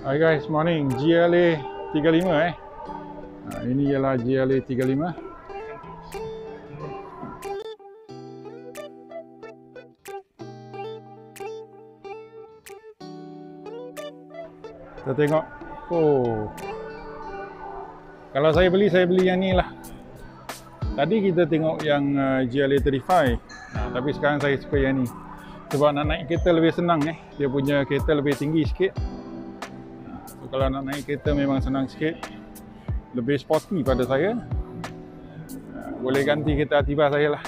Hi guys, morning. GLA 35 ini ialah GLA 35. Kita tengok. Oh. Kalau saya beli yang ni lah. Tadi kita tengok yang GLA 35. Tapi sekarang saya suka yang ni. Sebab nak naik kereta lebih senang Dia punya kereta lebih tinggi sikit. Kalau nak naik kereta memang senang sikit, lebih sporty pada saya. Boleh ganti kereta Atiba saya lah.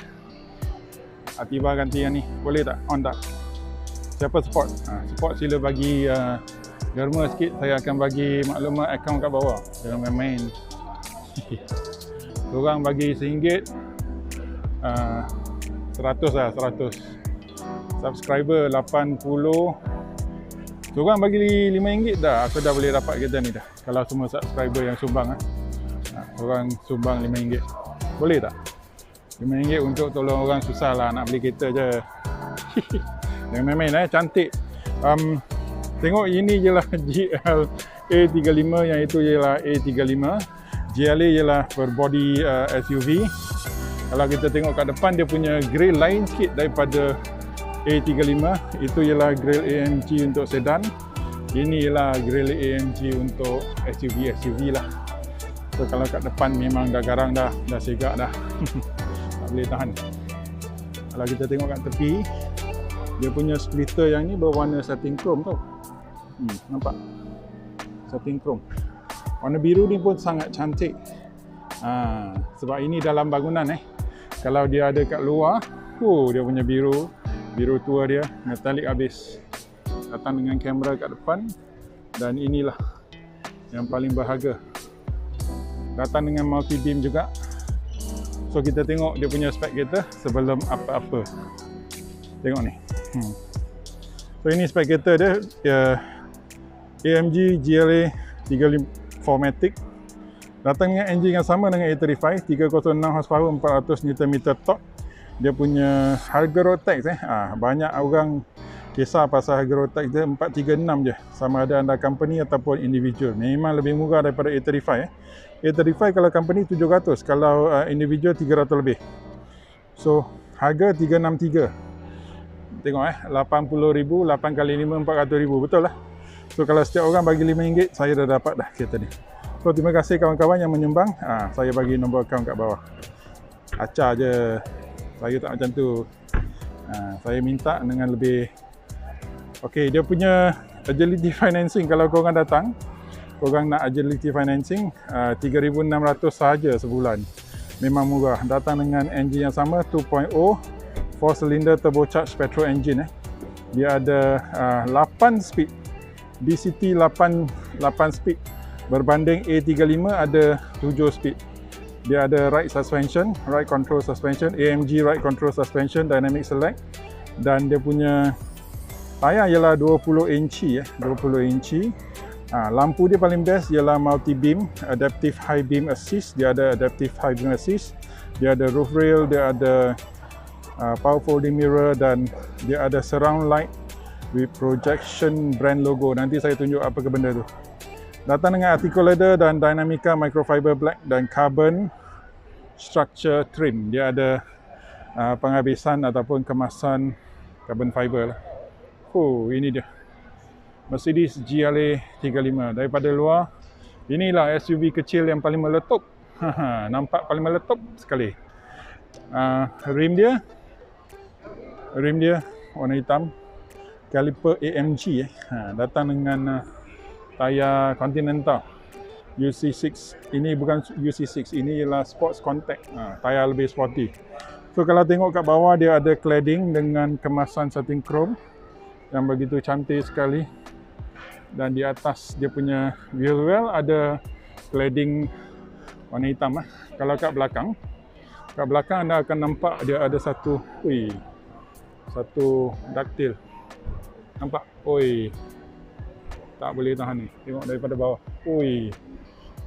Atiba ganti yang ni, boleh tak? On tak? Siapa sport? Sport sila bagi derma sikit. Saya akan bagi maklumat akaun kat bawah. Jangan main-main. Korang bagi RM1, 100 lah, 100. Subscriber 80. Korang bagi RM5 dah, aku dah boleh dapat kereta ni dah. Kalau semua subscriber yang sumbang korang sumbang RM5. Boleh tak? RM5 untuk tolong orang susah lah nak beli kereta je. Jangan main-main cantik. Tengok ini je lah GL A35, yang itu ialah A35. GLA ialah berbody SUV. Kalau kita tengok kat depan, dia punya grill lain sikit daripada A35. Itu ialah grill AMG untuk sedan. Ini ialah grill AMG untuk SUV lah. So kalau kat depan memang dah garang dah segak dah. Tak boleh tahan. Kalau kita tengok kat tepi, dia punya splitter yang ni berwarna satin chrome tau. Nampak? Satin chrome. Warna biru ni pun sangat cantik. Sebab ini dalam bangunan Kalau dia ada kat luar, dia punya biru tua dia, metalik habis. Datang dengan kamera kat depan, dan inilah yang paling berharga. Datang dengan multi beam juga. So kita tengok dia punya spek kereta sebelum apa-apa. Tengok ni. So ini spek kereta dia, AMG GLA 35 4MATIC. Datang dengan enjin yang sama dengan A35, 306 horsepower, 400 Nm torque. Dia punya harga road tax banyak orang kisah pasal harga road tax dia 436 je, sama ada anda company ataupun individual. Memang lebih murah daripada A35 A35 kalau company 700, kalau individual 300 lebih. So harga 363. Tengok 80,000, 8 kali 5 400,000, betul lah. So kalau setiap orang bagi RM5, saya dah dapat dah kereta ni. So terima kasih kawan-kawan yang menyumbang. Saya bagi nombor akaun kat bawah. Acah je. Saya tak macam tu. Saya minta dengan lebih. Okey, dia punya agility financing. Kalau korang datang, korang nak agility financing, 3,600 sahaja sebulan. Memang murah. Datang dengan enjin yang sama, 2.0 4 cylinder turbocharged petrol engine. Dia ada 8 speed. DCT 8 speed. Berbanding A35 ada 7 speed. Dia ada right suspension, right control suspension, AMG right control suspension, dynamic select. Dan dia punya tayar ialah 20 inci 20 inci. Lampu dia paling best ialah multi beam, adaptive high beam assist. Dia ada adaptive high beam assist. Dia ada roof rail, dia ada power folding mirror, dan dia ada surround light with projection brand logo. Nanti saya tunjuk apa ke benda tu. Datang dengan articulator dan Dynamica microfiber black dan carbon structure trim. Dia ada penghabisan ataupun kemasan carbon fiber lah. Ini dia Mercedes GLA 35 daripada luar. Inilah SUV kecil yang paling meletup. Nampak paling meletup sekali. Rim dia warna hitam. Kaliper AMG datang dengan tayar Continental UC6. Ini bukan UC6, ini ialah Sports Contact. Tayar lebih sporty. So kalau tengok kat bawah, dia ada cladding dengan kemasan satin chrome yang begitu cantik sekali. Dan di atas dia punya wheel well ada cladding warna hitam. Kalau kat belakang anda akan nampak dia ada satu ductile. Nampak? Tak boleh tahan ni. Tengok daripada bawah.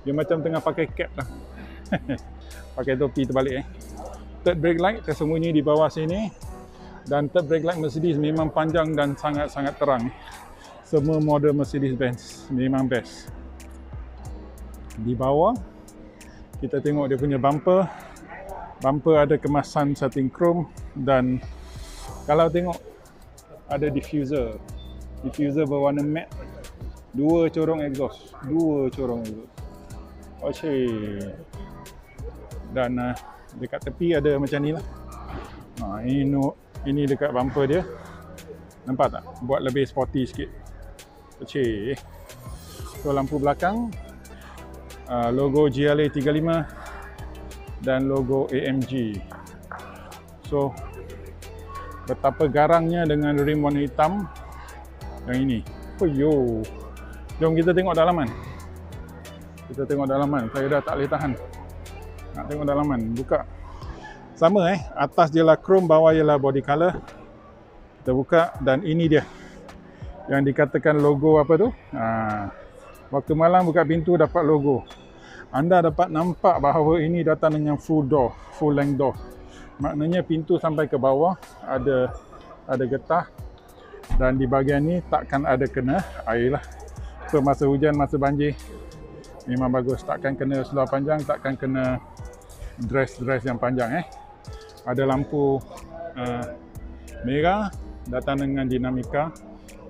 Dia macam tengah pakai cap dah. Pakai topi terbalik Third brake light tersembunyi di bawah sini. Dan third brake light Mercedes memang panjang dan sangat-sangat terang. semua model Mercedes-Benz memang best. Di bawah kita tengok dia punya bumper ada kemasan satin chrome, dan kalau tengok ada diffuser berwarna matte, dua corong exhaust. Okey. Dan dekat tepi ada macam ni lah. Ini dekat bumper dia. Nampak tak? Buat lebih sporty sikit. Okey. So lampu belakang logo GLA 35 dan logo AMG. So betapa garangnya dengan rim warna hitam yang ini. Yo. Jom kita tengok dalaman. Saya dah tak boleh tahan nak tengok dalaman. Buka. Sama atas dia lah chrome, bawah ialah body color. Kita buka dan ini dia yang dikatakan logo apa tu. Waktu malam buka pintu dapat logo. Anda dapat nampak bahawa ini datang dengan full length door. Maknanya pintu sampai ke bawah ada getah, dan di bahagian ni takkan ada kena air lah. So masa hujan, masa banjir memang bagus. Takkan kena seluar panjang, takkan kena dress yang panjang. Ada lampu merah datang dengan dinamika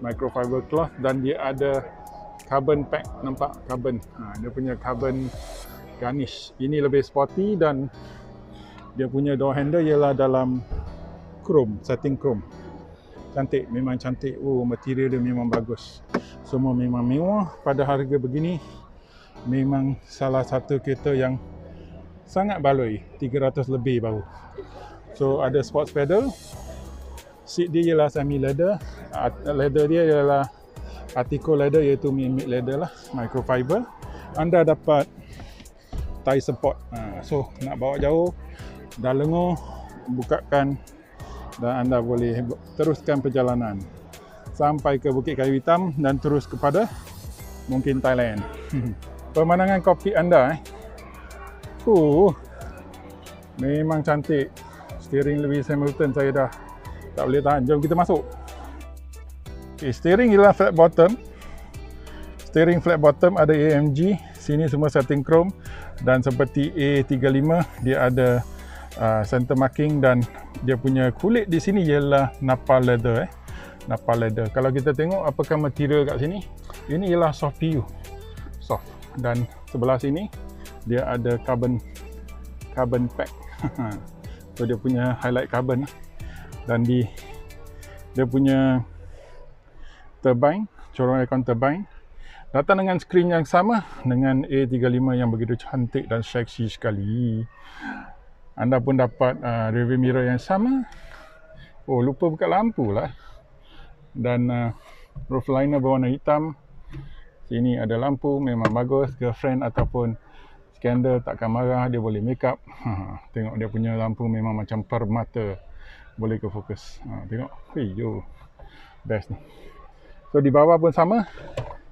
microfiber cloth, dan dia ada carbon pack. Nampak carbon, dia punya carbon garnish. Ini lebih sporty, dan dia punya door handle ialah dalam chrome, satin chrome. Cantik, memang cantik. Material dia memang bagus. Semua memang mewah. Pada harga begini memang salah satu kereta yang sangat baloi. 300 lebih baru. So ada sports pedal. Seat dia ialah semi leather. Leather dia ialah Artico leather, iaitu mid leather lah, microfiber. Anda dapat tie support. So nak bawa jauh, dah lenguh, bukakan dan anda boleh teruskan perjalanan sampai ke Bukit Kayu Hitam dan terus kepada mungkin Thailand. Pemandangan kokpit anda memang cantik. Steering Lewis Hamilton, saya dah tak boleh tahan. Jom kita masuk. Steering ialah flat bottom. Steering flat bottom, ada AMG. Sini semua satin chrome, dan seperti A35 dia ada center marking, dan dia punya kulit di sini ialah Napa leather. Napa leather. Kalau kita tengok apakah material kat sini, ini ialah soft PU. Soft. Dan sebelah sini dia ada carbon pack. So dia punya highlight carbon, dan dia punya turbine, corong aircon turbine datang dengan skrin yang sama dengan A35 yang begitu cantik dan seksi sekali. Anda pun dapat rearview mirror yang sama. Lupa buka lampu lah. Dan roof liner berwarna hitam. Sini ada lampu, memang bagus. Girlfriend ataupun skandal takkan marah, dia boleh make up. Tengok dia punya lampu memang macam permata, boleh ke fokus. Tengok, best ni. So di bawah pun sama,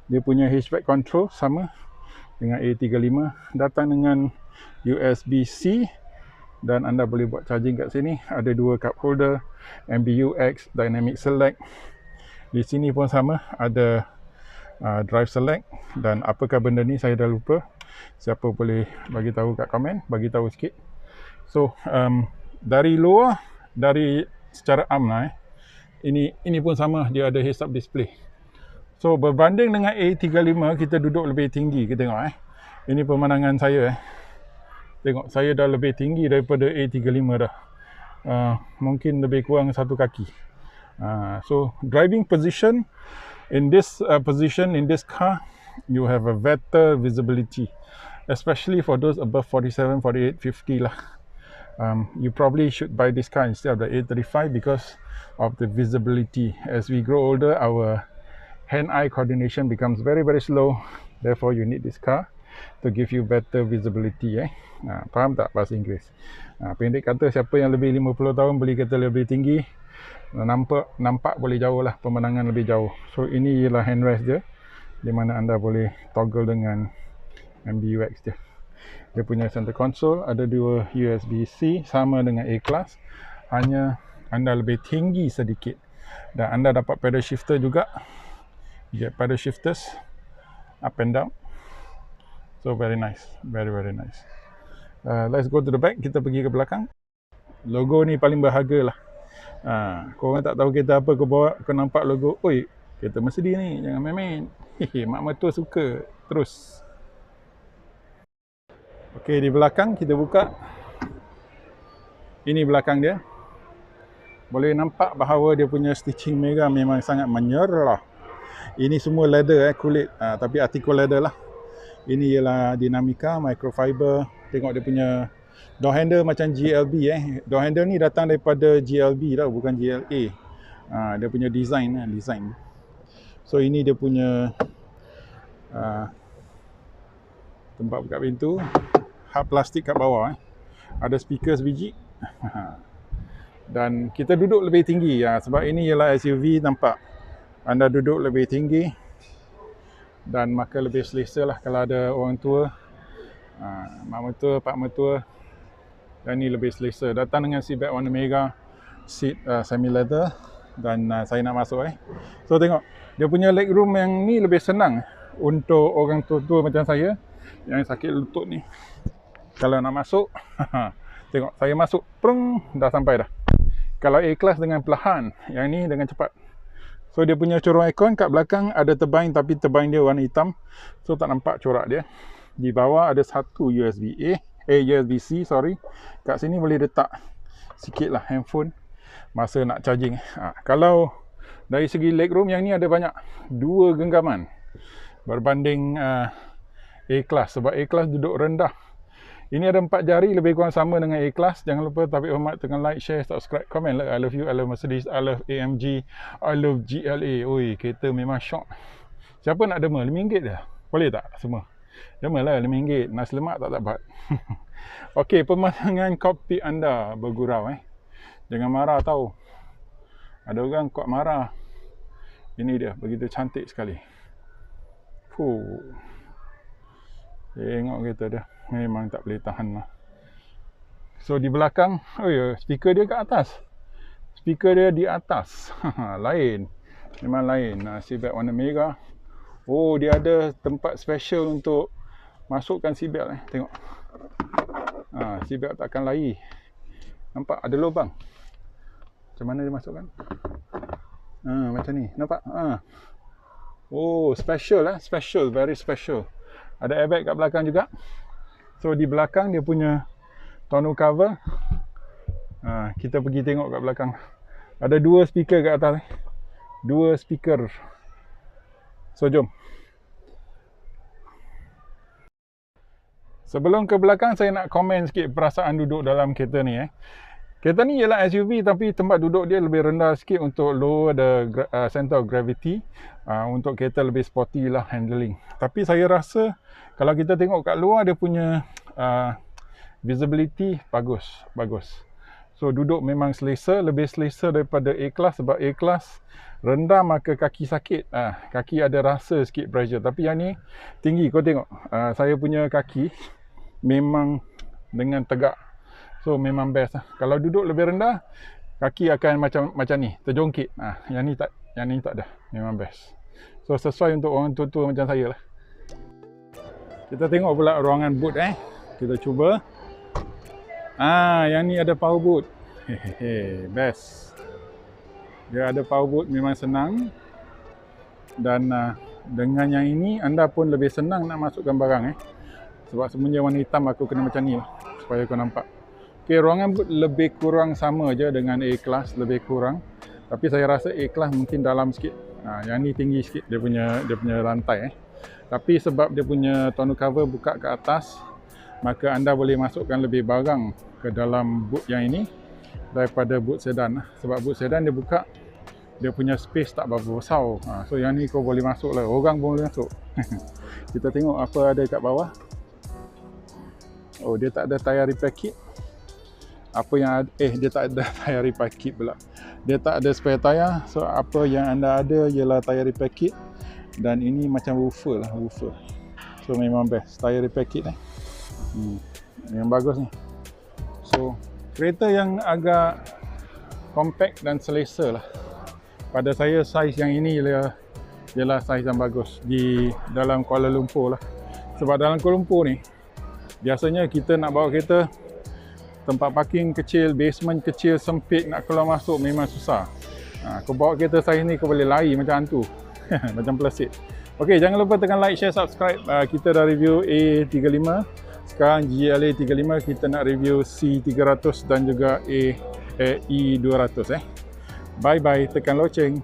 dia punya hatchback control sama dengan A35, datang dengan USB-C, dan anda boleh buat charging kat sini. Ada dua cup holder, MBUX, dynamic select. Di sini pun sama, ada drive select, dan apakah benda ni saya dah lupa. Siapa boleh bagi tahu kat komen, bagi tahu sikit. So dari luar, dari secara arm lah, ini pun sama, dia ada heads up display. So berbanding dengan A35, kita duduk lebih tinggi. Kita tengok ini pemandangan saya. Tengok, saya dah lebih tinggi daripada A35 dah. Mungkin lebih kurang satu kaki. So driving position, in this car, you have a better visibility, especially for those above 47, 48, 50 lah. You probably should buy this car instead of the A35 because of the visibility. As we grow older, our hand-eye coordination becomes very slow. Therefore, you need this car to give you better visibility. Faham tak bahasa Inggeris? Pendek kata, siapa yang lebih 50 tahun beli kereta lebih tinggi, nampak boleh jauh lah, pemandangan lebih jauh. So ini ialah handrest dia, di mana anda boleh toggle dengan MBUX dia. Dia punya center console, ada dua USB-C, sama dengan A-Class, hanya anda lebih tinggi sedikit. Dan anda dapat pedal shifter juga. You get paddle shifters up and down. So very nice, very nice. Let's go to the back. Kita pergi ke belakang. Logo ni paling berharga lah. Korang tak tahu kereta apa, kau bawa, kau nampak logo, oi, kereta Mercedes ni, jangan main-main. Mak mertua suka. Terus. Okey, di belakang kita buka. Ini belakang dia. Boleh nampak bahawa dia punya stitching Mega memang sangat menyerlah. Ini semua leather, kulit, tapi artikel leather lah. Ini ialah dinamika, microfiber. Tengok dia punya door handle macam GLB. Door handle ni datang daripada GLB tau, bukan GLA. Dia punya design. So ini dia punya tempat buka pintu. Hub plastik kat bawah. Ada speaker sebiji. Dan kita duduk lebih tinggi, sebab ini ialah SUV, nampak anda duduk lebih tinggi dan maka lebih selesa lah kalau ada orang tua, mak mertua, pak mertua. Dan ini lebih selesa. Datang dengan seatbelt warna Mega, seat semi leather. Dan saya nak masuk. So tengok, dia punya leg room yang ni lebih senang untuk orang tua-tua macam saya yang sakit lutut ni. Kalau nak masuk, tengok saya masuk, prung, dah sampai dah. Kalau A-Class dengan perlahan, yang ni dengan cepat. So dia punya corong aircon kat belakang ada turbine, tapi turbine dia warna hitam. So tak nampak corak dia. Di bawah ada satu USB-C, sorry. Kat sini boleh letak sikit lah handphone masa nak charging. Kalau dari segi legroom, yang ni ada banyak, 2 genggaman berbanding A-Class. Sebab A-Class duduk rendah. Ini ada 4 jari, lebih kurang sama dengan A-Class. Jangan lupa tarik hormat dengan like, share, subscribe, komen. I love you, I love Mercedes, I love AMG, I love GLA. Oi, kereta memang syok. Siapa nak dema? RM5 dah. Boleh tak semua? Dema lah RM5. Nasi lemak tak dapat. Okey, pemandangan kokpit anda bergurau. Jangan marah tau. Ada orang kuat marah. Ini dia, begitu cantik sekali. Tengok kereta dia. Memang tak boleh tahan lah. So di belakang, speaker dia kat atas. Speaker dia di atas. Lain. Memang lain. Seatbelt warna Mega. Oh, dia ada tempat special untuk masukkan seatbelt. Tengok. Seatbelt takkan lari. Nampak ada lubang. Macam mana dia masukkan? Macam ni. Nampak? Oh, special lah. Special. Very special. Ada airbag kat belakang juga. So di belakang dia punya tonneau cover. Kita pergi tengok kat belakang. Ada 2 speaker kat atas. 2 speaker. So jom. Sebelum ke belakang, saya nak komen sikit perasaan duduk dalam kereta ni. Kereta ni ialah SUV, tapi tempat duduk dia lebih rendah sikit untuk lower the center of gravity. Untuk kereta lebih sporty lah handling. Tapi saya rasa kalau kita tengok kat luar, dia punya visibility bagus. So duduk memang selesa, lebih selesa daripada A-Class. Sebab A-Class rendah maka kaki sakit. Kaki ada rasa sikit pressure. Tapi yang ni tinggi. Kau tengok, saya punya kaki memang dengan tegak. So memang best lah. Kalau duduk lebih rendah, kaki akan macam ni, terjongkit. Yang ni tak ada. Memang best. So sesuai untuk orang tua-tua macam saya lah. Kita tengok pula ruangan boot. Kita cuba. Yang ni ada power boot. Best. Dia ada power boot, memang senang. Dan dengan yang ini, anda pun lebih senang nak masukkan barang. Sebab semuanya warna hitam, aku kena macam ni lah, supaya kau nampak. Okay, ruangan boot lebih kurang sama je dengan A-Class, lebih kurang. Tapi saya rasa A-Class mungkin dalam sikit. Yang ni tinggi sikit dia punya rantai. Tapi sebab dia punya tonneau cover buka ke atas, maka anda boleh masukkan lebih barang ke dalam boot yang ini daripada boot sedan. Sebab boot sedan dia buka, dia punya space tak berapa besar. So yang ni kau boleh masuk lah, orang pun boleh masuk. Kita tengok apa ada kat bawah. Oh, dia tak ada tayar repair kit. Apa yang ada, dia tak ada tayar repair kit pula. Dia tak ada spare tayar. So apa yang anda ada ialah tayar repair kit. Dan ini macam woofer lah, woofer. So memang best, tayar repair kit yang bagus ni. So kereta yang agak compact dan selesa lah. Pada saya saiz yang ini ialah ialah saiz yang bagus di dalam Kuala Lumpur lah. Sebab dalam Kuala Lumpur ni biasanya kita nak bawa kereta, tempat parking kecil, basement kecil, sempit, nak keluar masuk memang susah. Kau bawa kereta saiz ni kau boleh lari macam hantu. Macam plastik. Okey, jangan lupa tekan like, share, subscribe. Kita dah review A35. Sekarang GLA 35 kita nak review C300 dan juga E200. Bye bye, tekan loceng.